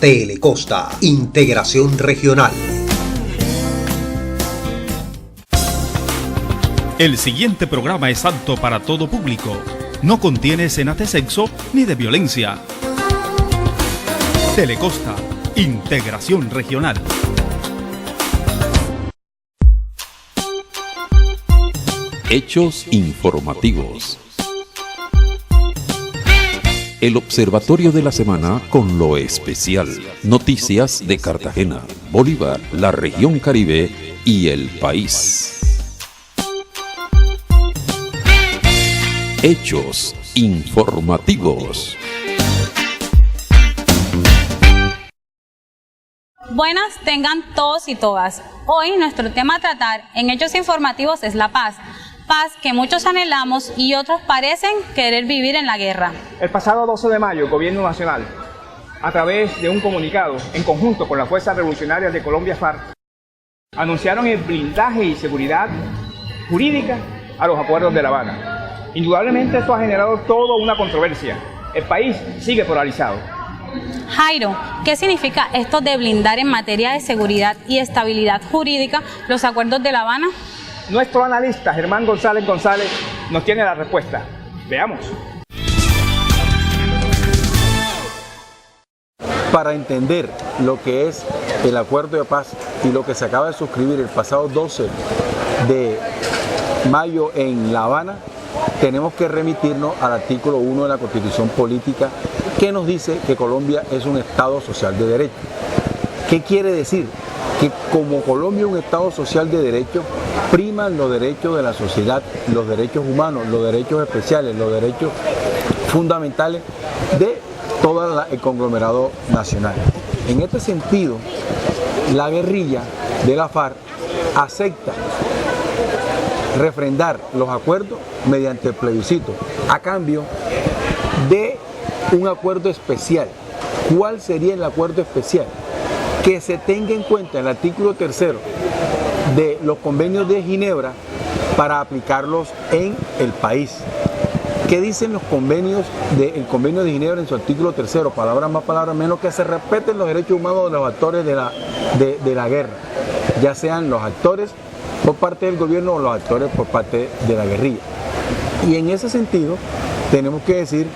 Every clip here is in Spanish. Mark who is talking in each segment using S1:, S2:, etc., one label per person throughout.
S1: Telecosta, integración regional.
S2: El siguiente programa es apto para todo público. No contiene escenas de sexo ni de violencia. Telecosta, integración regional.
S3: Hechos informativos. El observatorio de la semana con lo especial. Noticias de Cartagena, Bolívar, la región Caribe y el país. Hechos informativos.
S4: Buenas tengan todos y todas. Hoy nuestro tema a tratar en Hechos Informativos es la paz. Paz que muchos anhelamos y otros parecen querer vivir en la guerra.
S5: El pasado 12 de mayo, el Gobierno Nacional, a través de un comunicado en conjunto con las Fuerzas Revolucionarias de Colombia FARC, anunciaron el blindaje y seguridad jurídica a los acuerdos de La Habana. Indudablemente esto ha generado toda una controversia. El país sigue polarizado.
S4: Jairo, ¿qué significa esto de blindar en materia de seguridad y estabilidad jurídica los acuerdos de La Habana?
S5: Nuestro analista Germán González nos tiene la respuesta. Veamos.
S6: Para entender lo que es el acuerdo de paz y lo que se acaba de suscribir el pasado 12 de mayo en La Habana, tenemos que remitirnos al artículo 1 de la Constitución Política, que nos dice que Colombia es un Estado social de derecho. ¿Qué quiere decir? Que como Colombia es un Estado social de derecho, priman los derechos de la sociedad, los derechos humanos, los derechos especiales, los derechos fundamentales de todo el conglomerado nacional. En este sentido, la guerrilla de la FARC acepta refrendar los acuerdos mediante el plebiscito, a cambio de un acuerdo especial. ¿Cuál sería el acuerdo especial? Que se tenga en cuenta el artículo 3 de los convenios de Ginebra para aplicarlos en el país. ¿Qué dicen los convenios del convenio de Ginebra en su artículo 3? Palabras más, palabras menos, que se respeten los derechos humanos de los actores de la guerra, ya sean los actores por parte del gobierno o los actores por parte de la guerrilla. Y en ese sentido tenemos que decir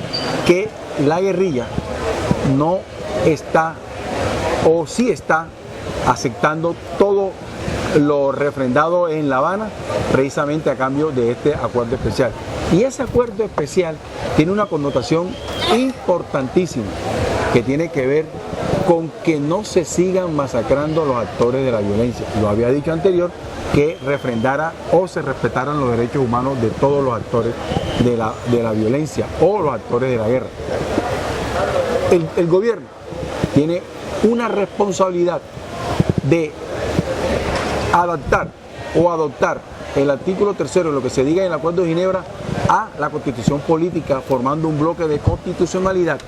S6: que la guerrilla no está, o sí está, aceptando todo lo refrendado en La Habana precisamente a cambio de este acuerdo especial. Y ese acuerdo especial tiene una connotación importantísima que tiene que ver con que no se sigan masacrando los actores de la violencia. Lo había dicho anterior, que refrendara o se respetaran los derechos humanos de todos los actores de la violencia o los actores de la guerra. El gobierno tiene una responsabilidad de adaptar o adoptar el artículo 3 de lo que se diga en el Acuerdo de Ginebra a la Constitución Política, formando un bloque de constitucionalidad.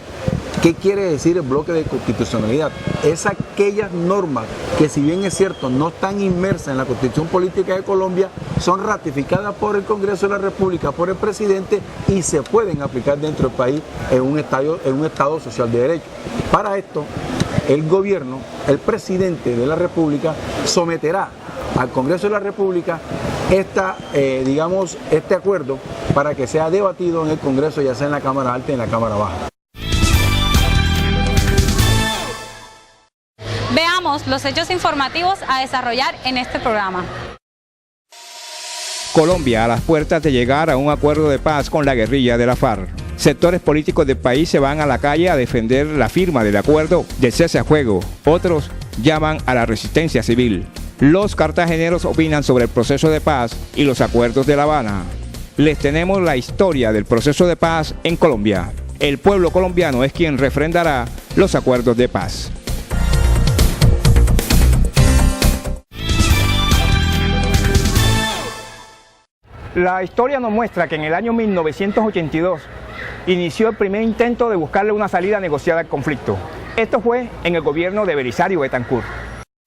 S6: ¿Qué quiere decir el bloque de constitucionalidad? Es aquellas normas que, si bien es cierto, no están inmersas en la Constitución Política de Colombia, son ratificadas por el Congreso de la República, por el presidente, y se pueden aplicar dentro del país en un Estado social de derecho. Para esto, el gobierno, el presidente de la República, someterá al Congreso de la República este acuerdo para que sea debatido en el Congreso, ya sea en la Cámara Alta y en la Cámara Baja.
S4: Veamos los hechos informativos a desarrollar en este programa.
S7: Colombia a las puertas de llegar a un acuerdo de paz con la guerrilla de la FARC. Sectores políticos del país se van a la calle a defender la firma del acuerdo del cese a fuego. Otros llaman a la resistencia civil. Los cartageneros opinan sobre el proceso de paz y los acuerdos de La Habana. Les tenemos la historia del proceso de paz en Colombia. El pueblo colombiano es quien refrendará los acuerdos de paz.
S5: La historia nos muestra que en el año 1982 inició el primer intento de buscarle una salida negociada al conflicto. Esto fue en el gobierno de Belisario Betancur.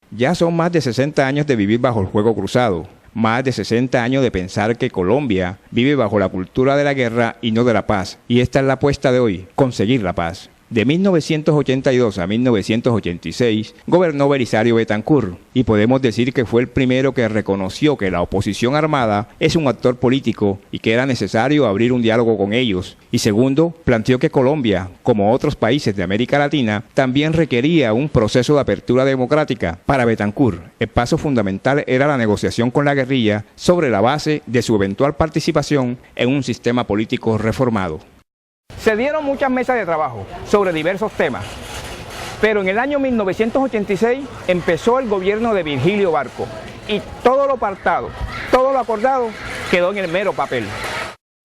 S7: Ya son más de 60 años de vivir bajo el fuego cruzado, más de 60 años de pensar que Colombia vive bajo la cultura de la guerra y no de la paz. Y esta es la apuesta de hoy, conseguir la paz. De 1982 a 1986 gobernó Belisario Betancur y podemos decir que fue el primero que reconoció que la oposición armada es un actor político y que era necesario abrir un diálogo con ellos. Y segundo, planteó que Colombia, como otros países de América Latina, también requería un proceso de apertura democrática. Para Betancur, el paso fundamental era la negociación con la guerrilla sobre la base de su eventual participación en un sistema político reformado.
S5: Se dieron muchas mesas de trabajo sobre diversos temas, pero en el año 1986 empezó el gobierno de Virgilio Barco y todo lo pactado, todo lo acordado quedó en el mero papel.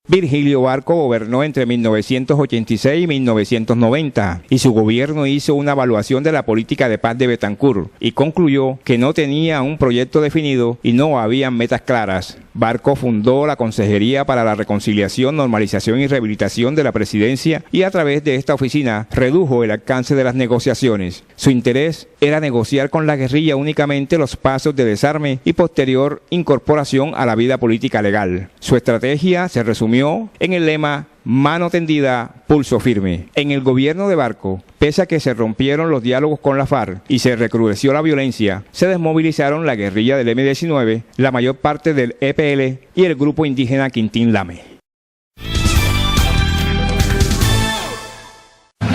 S7: Virgilio Barco gobernó entre 1986 y 1990 y su gobierno hizo una evaluación de la política de paz de Betancur y concluyó que no tenía un proyecto definido y no había metas claras. Barco fundó la Consejería para la Reconciliación, Normalización y Rehabilitación de la Presidencia y a través de esta oficina redujo el alcance de las negociaciones. Su interés era negociar con la guerrilla únicamente los pasos de desarme y posterior incorporación a la vida política legal. Su estrategia se resumió en el lema mano tendida, pulso firme. En el gobierno de Barco, pese a que se rompieron los diálogos con la FARC y se recrudeció la violencia, se desmovilizaron la guerrilla del M-19, la mayor parte del EPL y el grupo indígena Quintín Lame.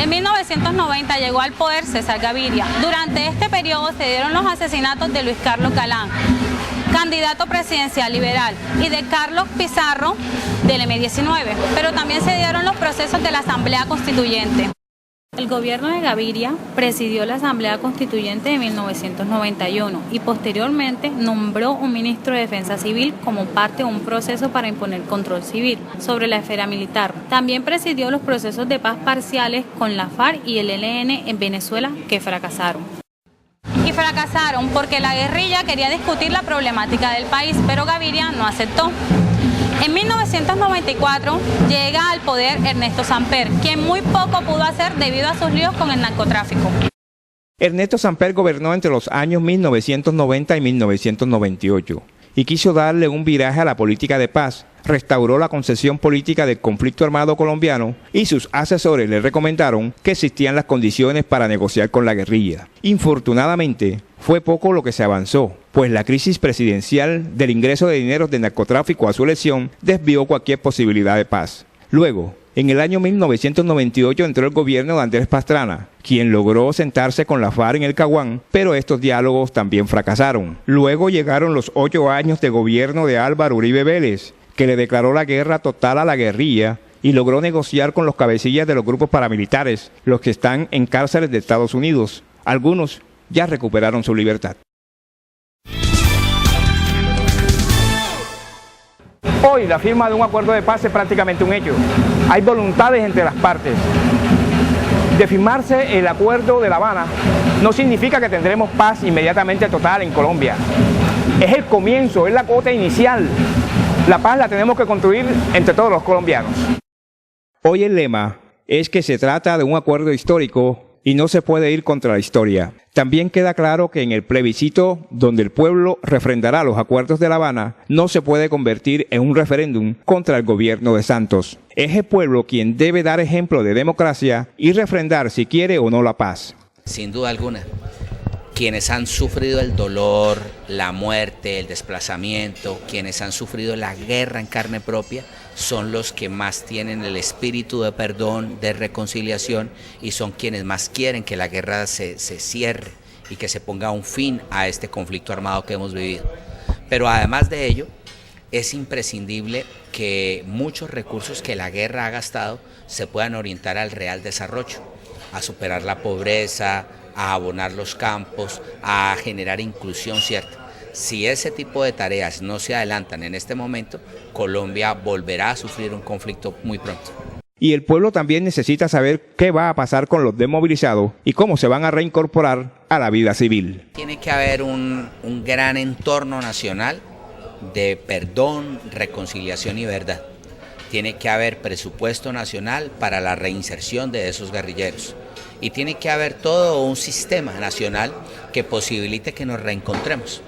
S4: En 1990 llegó al poder César Gaviria. Durante este periodo se dieron los asesinatos de Luis Carlos Galán, candidato presidencial liberal, y de Carlos Pizarro del M-19, pero también se dieron los procesos de la Asamblea Constituyente. El gobierno de Gaviria presidió la Asamblea Constituyente de 1991 y posteriormente nombró un ministro de Defensa Civil como parte de un proceso para imponer control civil sobre la esfera militar. También presidió los procesos de paz parciales con la FARC y el ELN en Venezuela, que fracasaron. Y fracasaron porque la guerrilla quería discutir la problemática del país, pero Gaviria no aceptó. En 1994 llega al poder Ernesto Samper, quien muy poco pudo hacer debido a sus líos con el narcotráfico.
S7: Ernesto Samper gobernó entre los años 1990 y 1998 y quiso darle un viraje a la política de paz. Restauró la concesión política del conflicto armado colombiano y sus asesores le recomendaron que existían las condiciones para negociar con la guerrilla. Infortunadamente, fue poco lo que se avanzó, pues la crisis presidencial del ingreso de dineros de narcotráfico a su elección desvió cualquier posibilidad de paz. Luego, en el año 1998 entró el gobierno de Andrés Pastrana, quien logró sentarse con la FARC en el Caguán, pero estos diálogos también fracasaron. Luego llegaron los 8 años de gobierno de Álvaro Uribe Vélez, que le declaró la guerra total a la guerrilla y logró negociar con los cabecillas de los grupos paramilitares, los que están en cárceles de Estados Unidos. Algunos ya recuperaron su libertad.
S5: Hoy la firma de un acuerdo de paz es prácticamente un hecho. Hay voluntades entre las partes. De firmarse el acuerdo de La Habana no significa que tendremos paz inmediatamente total en Colombia. Es el comienzo, es la cuota inicial. La paz la tenemos que construir entre todos los colombianos.
S7: Hoy el lema es que se trata de un acuerdo histórico y no se puede ir contra la historia. También queda claro que en el plebiscito, donde el pueblo refrendará los acuerdos de La Habana, no se puede convertir en un referéndum contra el gobierno de Santos. Es el pueblo quien debe dar ejemplo de democracia y refrendar si quiere o no la paz.
S8: Sin duda alguna, quienes han sufrido el dolor, la muerte, el desplazamiento, quienes han sufrido la guerra en carne propia, son los que más tienen el espíritu de perdón, de reconciliación, y son quienes más quieren que la guerra se cierre y que se ponga un fin a este conflicto armado que hemos vivido. Pero además de ello, es imprescindible que muchos recursos que la guerra ha gastado se puedan orientar al real desarrollo, a superar la pobreza, a abonar los campos, a generar inclusión cierta. Si ese tipo de tareas no se adelantan en este momento, Colombia volverá a sufrir un conflicto muy pronto.
S7: Y el pueblo también necesita saber qué va a pasar con los desmovilizados y cómo se van a reincorporar a la vida civil.
S8: Tiene que haber un gran entorno nacional de perdón, reconciliación y verdad. Tiene que haber presupuesto nacional para la reinserción de esos guerrilleros. Y tiene que haber todo un sistema nacional que posibilite que nos reencontremos.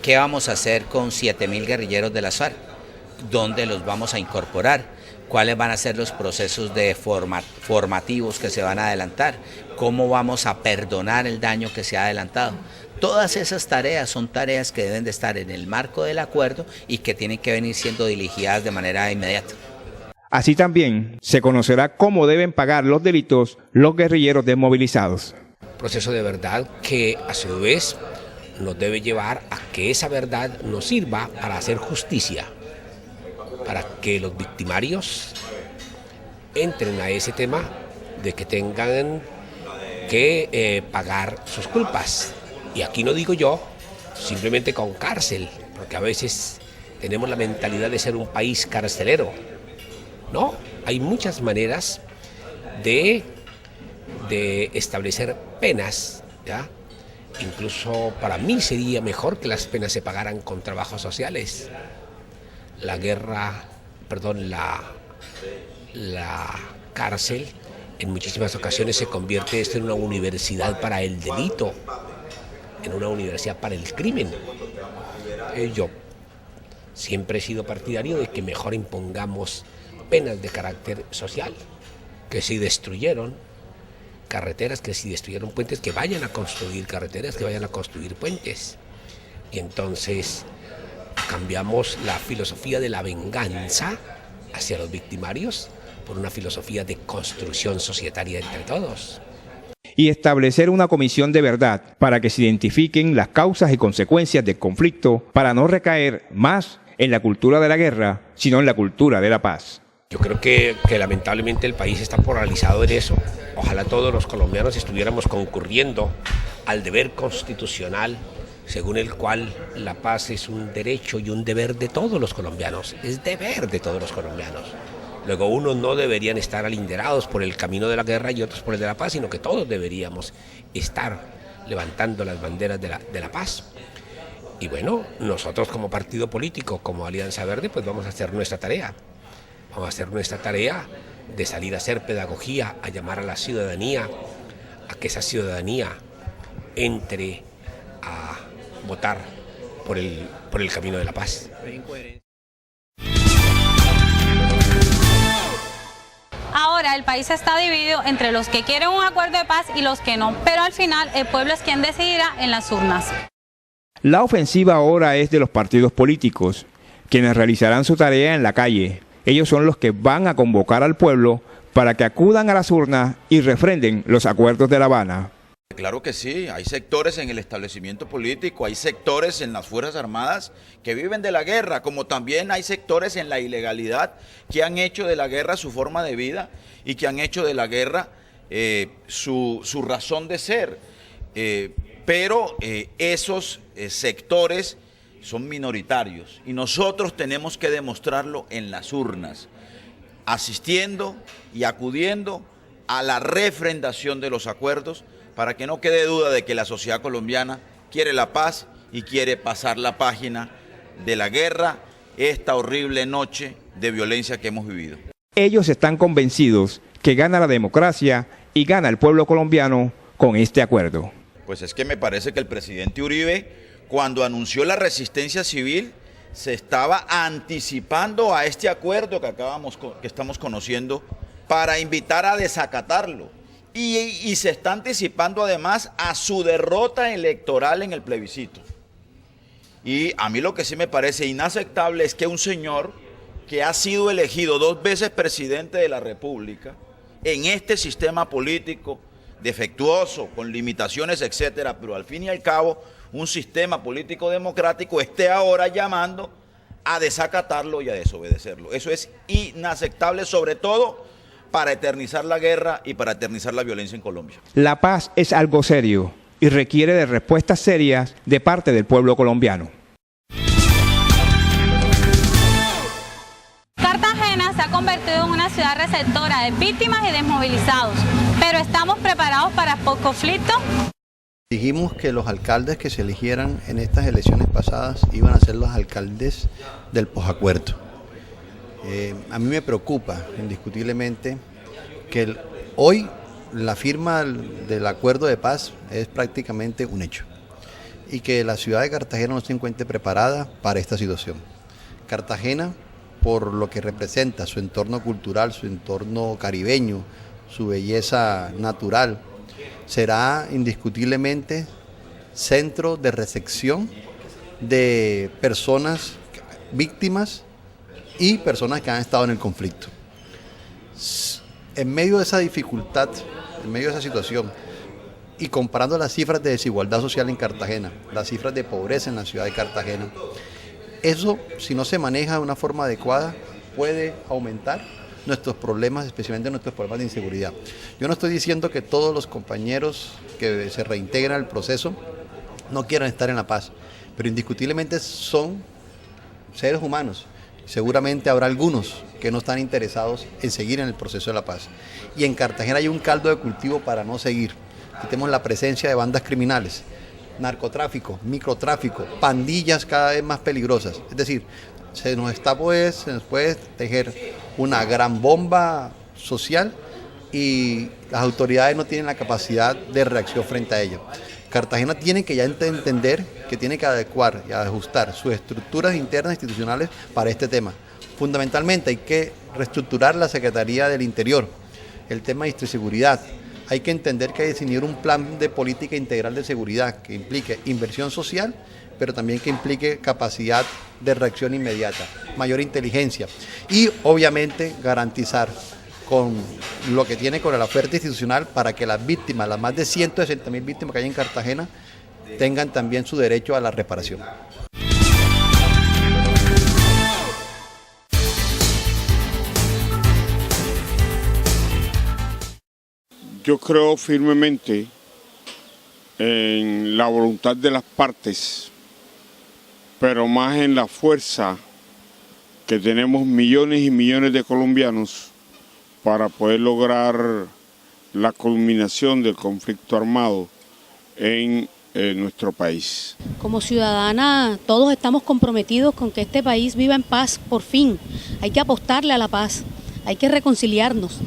S8: ¿Qué vamos a hacer con 7.000 guerrilleros de las FARC? ¿Dónde los vamos a incorporar? cuáles van a ser los procesos formativos que se van a adelantar, cómo vamos a perdonar el daño que se ha adelantado. Todas esas tareas son tareas que deben de estar en el marco del acuerdo y que tienen que venir siendo dirigidas de manera inmediata.
S7: Así también se conocerá cómo deben pagar los delitos los guerrilleros desmovilizados.
S9: Proceso de verdad que a su vez nos debe llevar a que esa verdad nos sirva para hacer justicia, para que los victimarios entren a ese tema de que tengan que pagar sus culpas. Y aquí no digo yo simplemente con cárcel, porque a veces tenemos la mentalidad de ser un país carcelero. No, hay muchas maneras de establecer penas, ¿ya? Incluso para mí sería mejor que las penas se pagaran con trabajos sociales. La cárcel en muchísimas ocasiones se convierte esto en una universidad para el delito, en una universidad para el crimen. Yo siempre he sido partidario de que mejor impongamos penas de carácter social, que si destruyeron carreteras, que si destruyeron puentes, que vayan a construir carreteras, que vayan a construir puentes. Y entonces cambiamos la filosofía de la venganza hacia los victimarios por una filosofía de construcción societaria entre todos.
S7: Y establecer una comisión de verdad para que se identifiquen las causas y consecuencias del conflicto para no recaer más en la cultura de la guerra, sino en la cultura de la paz.
S9: Yo creo que lamentablemente el país está polarizado en eso. Ojalá todos los colombianos estuviéramos concurriendo al deber constitucional según el cual la paz es un derecho y un deber de todos los colombianos. Es deber de todos los colombianos. Luego unos no deberían estar alinderados por el camino de la guerra y otros por el de la paz, sino que todos deberíamos estar levantando las banderas de la paz. Y bueno, nosotros como partido político, como Alianza Verde, pues vamos a hacer nuestra tarea. Vamos a hacer nuestra tarea de salir a hacer pedagogía, a llamar a la ciudadanía, a que esa ciudadanía entre a votar por el camino de la paz.
S4: Ahora el país está dividido entre los que quieren un acuerdo de paz y los que no, pero al final el pueblo es quien decidirá en las urnas.
S7: La ofensiva ahora es de los partidos políticos, quienes realizarán su tarea en la calle. Ellos son los que van a convocar al pueblo para que acudan a las urnas y refrenden los acuerdos de La Habana.
S10: Claro que sí, hay sectores en el establecimiento político, hay sectores en las Fuerzas Armadas que viven de la guerra, como también hay sectores en la ilegalidad que han hecho de la guerra su forma de vida y que han hecho de la guerra su razón de ser. Pero esos sectores son minoritarios y nosotros tenemos que demostrarlo en las urnas, asistiendo y acudiendo a la refrendación de los acuerdos, para que no quede duda de que la sociedad colombiana quiere la paz y quiere pasar la página de la guerra, esta horrible noche de violencia que hemos vivido.
S7: Ellos están convencidos que gana la democracia y gana el pueblo colombiano con este acuerdo.
S10: Pues es que me parece que el presidente Uribe, cuando anunció la resistencia civil, se estaba anticipando a este acuerdo que estamos conociendo para invitar a desacatarlo. Y se está anticipando además a su derrota electoral en el plebiscito. Y a mí lo que sí me parece inaceptable es que un señor que ha sido elegido 2 veces presidente de la República, en este sistema político defectuoso, con limitaciones, etcétera, pero al fin y al cabo un sistema político democrático, esté ahora llamando a desacatarlo y a desobedecerlo. Eso es inaceptable, sobre todo para eternizar la guerra y para eternizar la violencia en Colombia.
S7: La paz es algo serio y requiere de respuestas serias de parte del pueblo colombiano.
S4: Cartagena se ha convertido en una ciudad receptora de víctimas y desmovilizados, pero ¿estamos preparados para el conflicto?
S11: Dijimos que los alcaldes que se eligieran en estas elecciones pasadas iban a ser los alcaldes del posacuerdo. A mí me preocupa indiscutiblemente que hoy la firma del acuerdo de paz es prácticamente un hecho y que la ciudad de Cartagena no se encuentre preparada para esta situación. Cartagena por lo que representa su entorno cultural, su entorno caribeño, su belleza natural, será indiscutiblemente centro de recepción de personas víctimas y personas que han estado en el conflicto. En medio de esa dificultad, en medio de esa situación, y comparando las cifras de desigualdad social en Cartagena, las cifras de pobreza en la ciudad de Cartagena, eso, si no se maneja de una forma adecuada, puede aumentar nuestros problemas, especialmente nuestros problemas de inseguridad. Yo no estoy diciendo que todos los compañeros que se reintegran al proceso no quieran estar en la paz, pero indiscutiblemente son seres humanos. Seguramente habrá algunos que no están interesados en seguir en el proceso de la paz. Y en Cartagena hay un caldo de cultivo para no seguir. Aquí tenemos la presencia de bandas criminales, narcotráfico, microtráfico, pandillas cada vez más peligrosas. Es decir, se nos puede tejer una gran bomba social y las autoridades no tienen la capacidad de reacción frente a ello. Cartagena tiene que ya entender que tiene que adecuar y ajustar sus estructuras internas institucionales para este tema. Fundamentalmente hay que reestructurar la Secretaría del Interior, el tema de seguridad. Hay que entender que hay que definir un plan de política integral de seguridad que implique inversión social, pero también que implique capacidad de reacción inmediata, mayor inteligencia y obviamente garantizar con lo que tiene con la oferta institucional para que las víctimas, las más de 160.000 víctimas que hay en Cartagena, tengan también su derecho a la reparación.
S12: Yo creo firmemente en la voluntad de las partes, pero más en la fuerza que tenemos millones y millones de colombianos para poder lograr la culminación del conflicto armado en nuestro país.
S13: Como ciudadana, todos estamos comprometidos con que este país viva en paz por fin. Hay que apostarle a la paz, hay que reconciliarnos.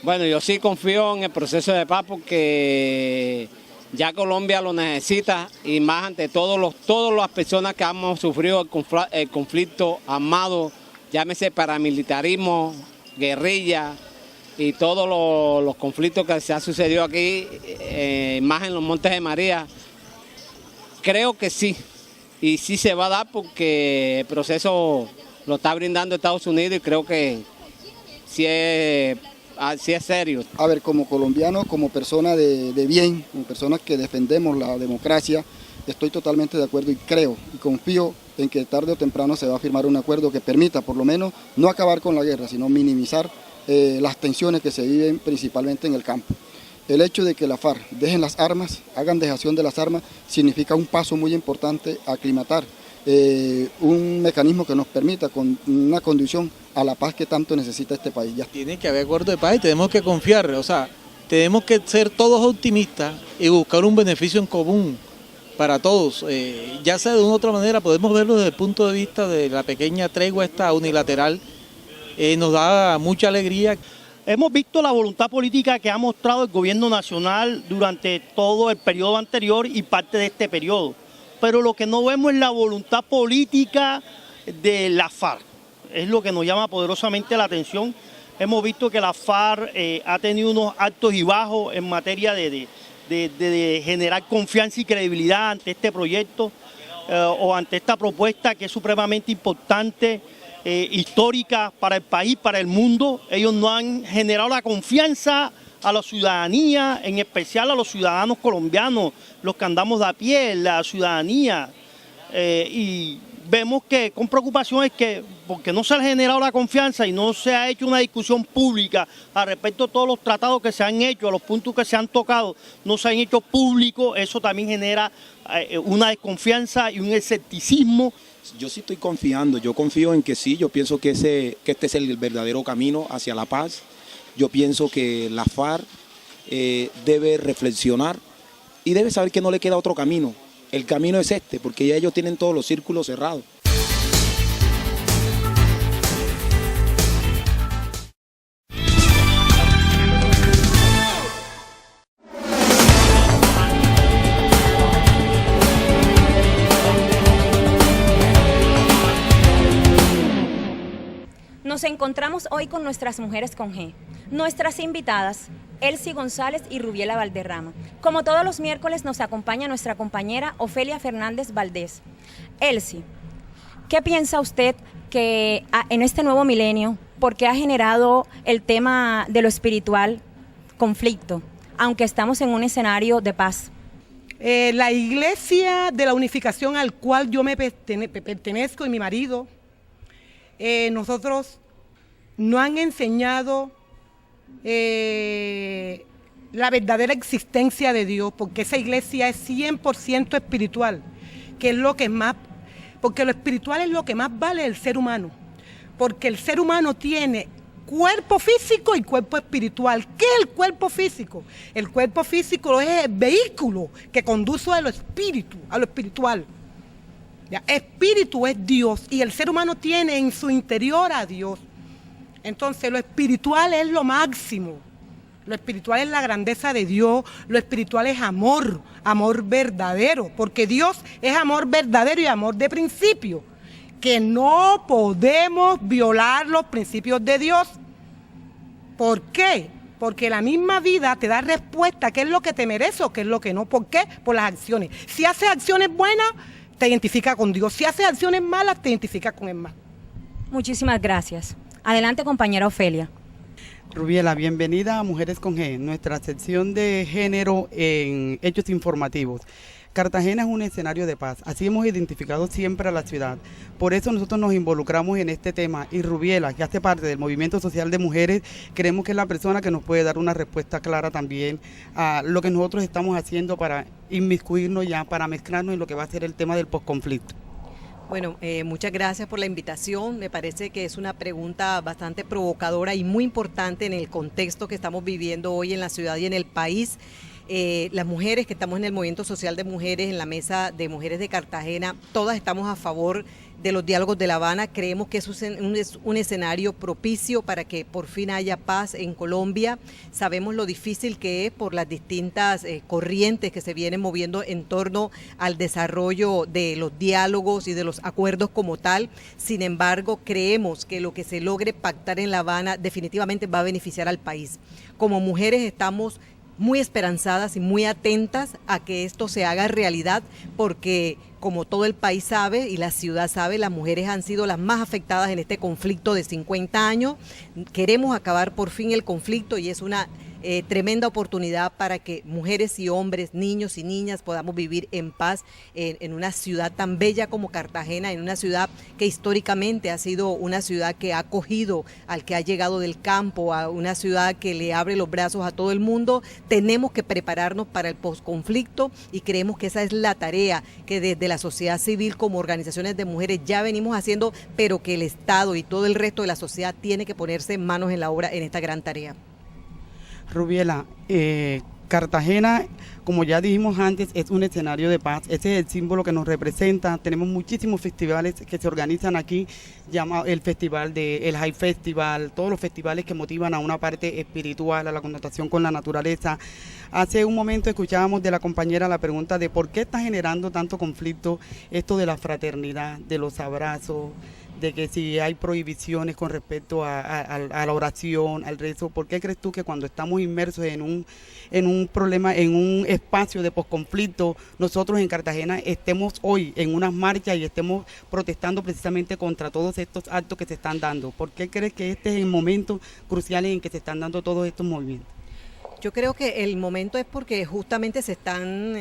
S14: Bueno, yo sí confío en el proceso de paz porque ya Colombia lo necesita y más ante todas las personas que hemos sufrido el conflicto armado, llámese paramilitarismo, guerrilla y todos los conflictos que se han sucedido aquí, más en los Montes de María. Creo que sí, y sí se va a dar porque el proceso lo está brindando Estados Unidos y creo que sí es serio.
S15: A ver, como colombiano, como persona de bien, como personas que defendemos la democracia, estoy totalmente de acuerdo y creo y confío en que tarde o temprano se va a firmar un acuerdo que permita por lo menos no acabar con la guerra, sino minimizar las tensiones que se viven principalmente en el campo. El hecho de que la FARC dejen las armas, hagan dejación de las armas, significa un paso muy importante a aclimatar un mecanismo que nos permita con una conducción a la paz que tanto necesita este país. Ya.
S16: Tiene que haber acuerdo de paz y tenemos que confiar, o sea, tenemos que ser todos optimistas y buscar un beneficio en común para todos. Ya sea de una u otra manera, podemos verlo desde el punto de vista de la pequeña tregua esta unilateral, nos da mucha alegría.
S17: Hemos visto la voluntad política que ha mostrado el gobierno nacional durante todo el periodo anterior y parte de este periodo, pero lo que no vemos es la voluntad política de la FARC. Es lo que nos llama poderosamente la atención. Hemos visto que la FARC ha tenido unos altos y bajos en materia de generar confianza y credibilidad ante este proyecto o ante esta propuesta que es supremamente importante, histórica para el país, para el mundo. Ellos no han generado la confianza a la ciudadanía, en especial a los ciudadanos colombianos, los que andamos de a pie, la ciudadanía, y vemos que con preocupación es que porque no se ha generado la confianza y no se ha hecho una discusión pública al respecto de todos los tratados que se han hecho, a los puntos que se han tocado, no se han hecho públicos, eso también genera una desconfianza y un escepticismo.
S18: Yo sí estoy confiando, yo confío en que sí, yo pienso que este es el verdadero camino hacia la paz. Yo pienso que la FARC debe reflexionar y debe saber que no le queda otro camino. El camino es este, porque ya ellos tienen todos los círculos cerrados.
S19: Nos encontramos hoy con nuestras mujeres con G, nuestras invitadas, Elsie González y Rubiela Valderrama. Como todos los miércoles nos acompaña nuestra compañera Ofelia Fernández Valdés. Elsie, ¿qué piensa usted que en este nuevo milenio, por qué ha generado el tema de lo espiritual conflicto, aunque estamos en un escenario de paz?
S20: La iglesia de la unificación al cual yo me pertenezco y mi marido, nosotros no han enseñado la verdadera existencia de Dios, porque esa iglesia es 100% espiritual, que es lo que más, porque lo espiritual es lo que más vale del ser humano, porque el ser humano tiene cuerpo físico y cuerpo espiritual. ¿Qué es el cuerpo físico? El cuerpo físico es el vehículo que conduce a lo espiritual. ¿Ya? Espíritu es Dios y el ser humano tiene en su interior a Dios. Entonces lo espiritual es lo máximo. Lo espiritual es la grandeza de Dios, lo espiritual es amor, amor verdadero, porque Dios es amor verdadero y amor de principio, que no podemos violar los principios de Dios. ¿Por qué? Porque la misma vida te da respuesta a qué es lo que te merece o qué es lo que no. ¿Por qué? Por las acciones. Si haces acciones buenas, te identifica con Dios. Si haces acciones malas, te identifica con el mal.
S19: Muchísimas gracias. Adelante, compañera Ofelia.
S21: Rubiela, bienvenida a Mujeres con G, nuestra sección de género en Hechos Informativos. Cartagena es un escenario de paz, así hemos identificado siempre a la ciudad. Por eso nosotros nos involucramos en este tema y Rubiela, que hace parte del movimiento social de mujeres, creemos que es la persona que nos puede dar una respuesta clara también a lo que nosotros estamos haciendo para inmiscuirnos ya, para mezclarnos en lo que va a ser el tema del posconflicto.
S22: Bueno, muchas gracias por la invitación. Me parece que es una pregunta bastante provocadora y muy importante en el contexto que estamos viviendo hoy en la ciudad y en el país. Las mujeres que estamos en el movimiento social de mujeres, en la mesa de mujeres de Cartagena, todas estamos a favor de los diálogos de La Habana. Creemos que es un escenario propicio para que por fin haya paz en Colombia. Sabemos lo difícil que es por las distintas corrientes que se vienen moviendo en torno al desarrollo de los diálogos y de los acuerdos como tal. Sin embargo, creemos que lo que se logre pactar en La Habana definitivamente va a beneficiar al país. Como mujeres estamos muy esperanzadas y muy atentas a que esto se haga realidad, porque como todo el país sabe y la ciudad sabe, las mujeres han sido las más afectadas en este conflicto de 50 años. Queremos acabar por fin el conflicto y es una tremenda oportunidad para que mujeres y hombres, niños y niñas podamos vivir en paz en una ciudad tan bella como Cartagena, en una ciudad que históricamente ha sido una ciudad que ha acogido al que ha llegado del campo, a una ciudad que le abre los brazos a todo el mundo. Tenemos que prepararnos para el posconflicto y creemos que esa es la tarea que desde la sociedad civil como organizaciones de mujeres ya venimos haciendo, pero que el Estado y todo el resto de la sociedad tiene que ponerse manos en la obra en esta gran tarea.
S21: Rubiela, Cartagena, como ya dijimos antes, es un escenario de paz, ese es el símbolo que nos representa. Tenemos muchísimos festivales que se organizan aquí, llamado el festival el High Festival, todos los festivales que motivan a una parte espiritual, a la connotación con la naturaleza. Hace un momento escuchábamos de la compañera la pregunta de por qué está generando tanto conflicto esto de la fraternidad, de los abrazos, de que si hay prohibiciones con respecto a la oración, al rezo. ¿Por qué crees tú que cuando estamos inmersos en un problema, en un espacio de posconflicto, nosotros en Cartagena estemos hoy en unas marchas y estemos protestando precisamente contra todos estos actos que se están dando? ¿Por qué crees que este es el momento crucial en que se están dando todos estos movimientos?
S22: Yo creo que el momento es porque justamente se están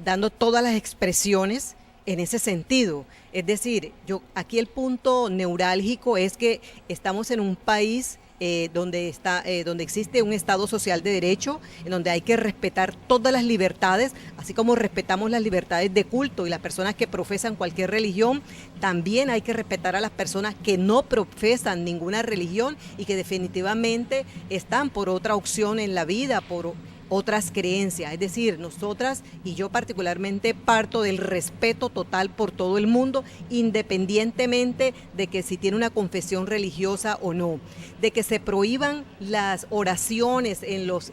S22: dando todas las expresiones en ese sentido. Es decir, aquí el punto neurálgico es que estamos en un país donde existe un Estado social de derecho, en donde hay que respetar todas las libertades, así como respetamos las libertades de culto y las personas que profesan cualquier religión, también hay que respetar a las personas que no profesan ninguna religión y que definitivamente están por otra opción en la vida, por otras creencias. Es decir, nosotras y yo particularmente parto del respeto total por todo el mundo, independientemente de que si tiene una confesión religiosa o no, de que se prohíban las oraciones en los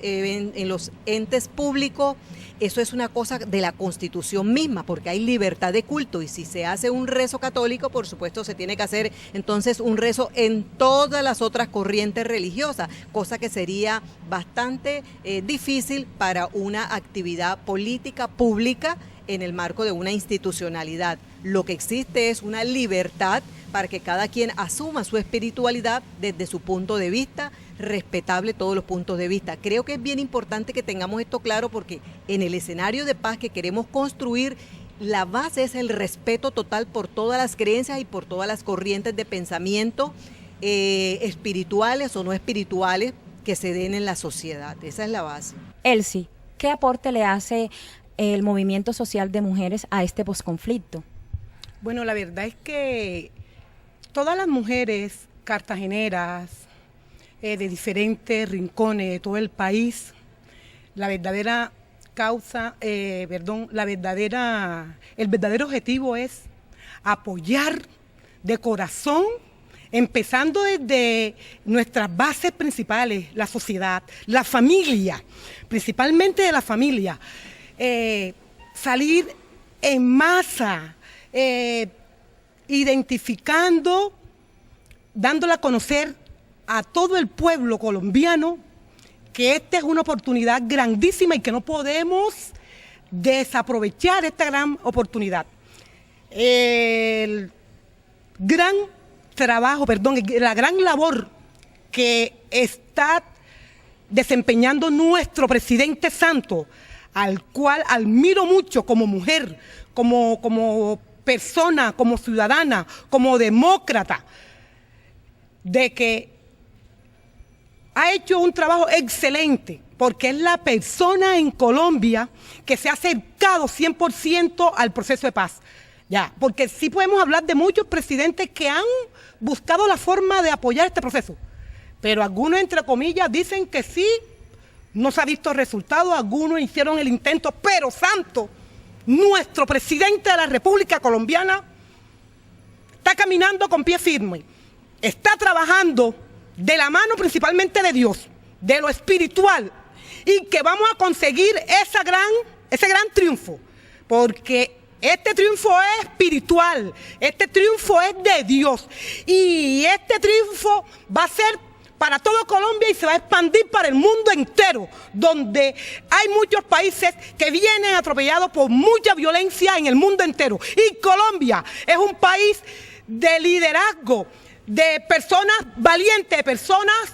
S22: entes públicos. Eso es una cosa de la Constitución misma, porque hay libertad de culto, y si se hace un rezo católico, por supuesto se tiene que hacer entonces un rezo en todas las otras corrientes religiosas, cosa que sería bastante difícil para una actividad política pública en el marco de una institucionalidad. Lo que existe es una libertad para que cada quien asuma su espiritualidad desde su punto de vista, respetable todos los puntos de vista. Creo que es bien importante que tengamos esto claro, porque en el escenario de paz que queremos construir, la base es el respeto total por todas las creencias y por todas las corrientes de pensamiento, espirituales o no espirituales, que se den en la sociedad. Esa es la base.
S19: Elsie, ¿qué aporte le hace el movimiento social de mujeres a este posconflicto?
S20: Bueno, la verdad es que todas las mujeres cartageneras de diferentes rincones de todo el país, el verdadero objetivo es apoyar de corazón, empezando desde nuestras bases principales, la sociedad, la familia, principalmente de la familia, salir en masa, identificando, dándole a conocer a todo el pueblo colombiano que esta es una oportunidad grandísima y que no podemos desaprovechar esta gran oportunidad. El gran trabajo, la gran labor que está desempeñando nuestro presidente Santos, al cual admiro mucho como mujer, como persona, como ciudadana, como demócrata, de que ha hecho un trabajo excelente, porque es la persona en Colombia que se ha acercado 100% al proceso de paz. Ya, porque sí podemos hablar de muchos presidentes que han buscado la forma de apoyar este proceso, pero algunos, entre comillas, dicen que sí, no se ha visto resultado, algunos hicieron el intento, pero Santos, nuestro presidente de la República Colombiana, está caminando con pie firme, está trabajando de la mano principalmente de Dios, de lo espiritual, y que vamos a conseguir ese gran triunfo, porque este triunfo es espiritual, este triunfo es de Dios, y este triunfo va a ser para todo Colombia y se va a expandir para el mundo entero, donde hay muchos países que vienen atropellados por mucha violencia en el mundo entero. Y Colombia es un país de liderazgo, de personas valientes, de personas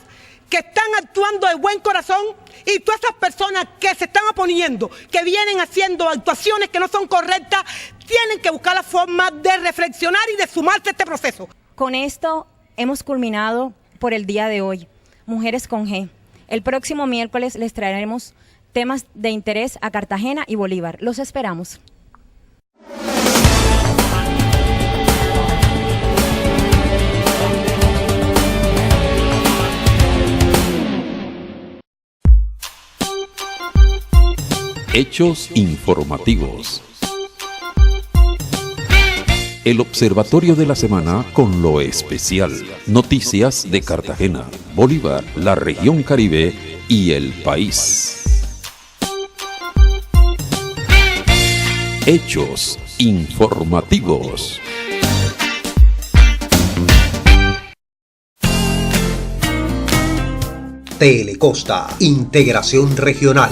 S20: que están actuando de buen corazón, y todas esas personas que se están oponiendo, que vienen haciendo actuaciones que no son correctas, tienen que buscar la forma de reflexionar y de sumarse a este proceso.
S19: Con esto hemos culminado por el día de hoy, Mujeres con G. El próximo miércoles les traeremos temas de interés a Cartagena y Bolívar. Los esperamos.
S3: Hechos informativos. El observatorio de la semana con lo especial. Noticias de Cartagena, Bolívar, la región Caribe y el país. Hechos informativos.
S1: Telecosta, integración regional.